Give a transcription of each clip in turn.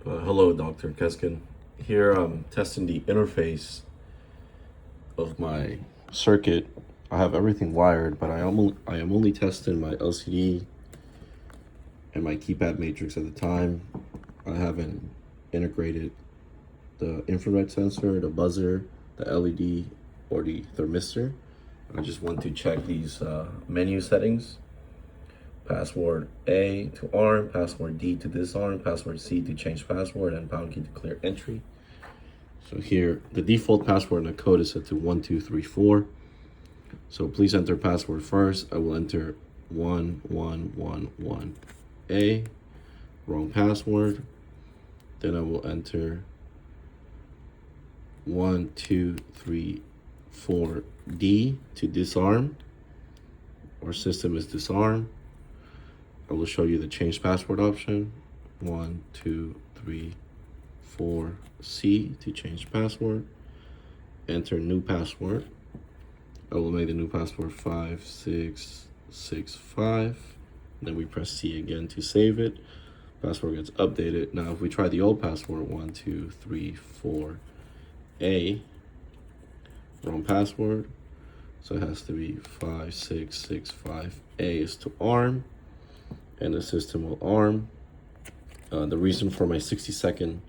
Hello, Dr. Keskin. Here I'm testing the interface of my circuit. I have everything wired, but I am only testing my LCD and my keypad matrix at the time. I haven't integrated the infrared sensor, the buzzer, the LED, or the thermistor. I just want to check these menu settings. Password A to arm, password D to disarm, password C to change password, and pound key to clear entry. So here, the default password in the code is set to 1234. So please enter password first. I will enter 1111A, wrong password. Then I will enter 1234D to disarm. Our system is disarmed. I will show you the change password option. 1234C to change password. Enter new password. I will make the new password 5665. Then we press C again to save it. Password gets updated. Now if we try the old password, 1234A, wrong password. So it has to be 5665A is to arm, and the system will arm. The reason for my 60-second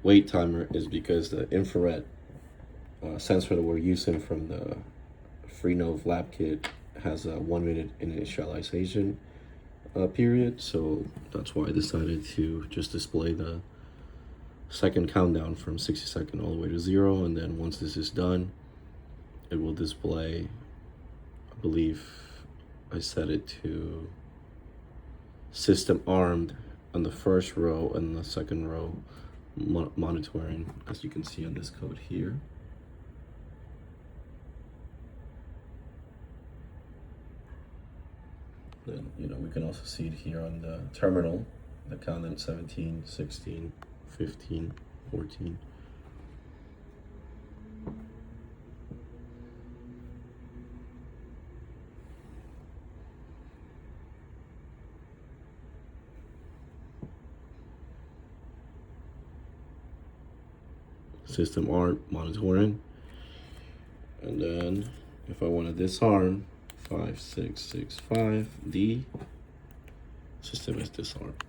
wait timer is because the infrared sensor that we're using from the FreeNov lab kit has a 1 minute initialization period. So that's why I decided to just display the second countdown from 60 seconds all the way to 0. And then once this is done, it will display, I believe I set it to system armed on the first row, and the second row monitoring, as you can see on this code here. Then, we can also see it here on the terminal, the countdown 17, 16, 15, 14. System arm monitoring. And then if I want to disarm, 5665D, system is disarmed.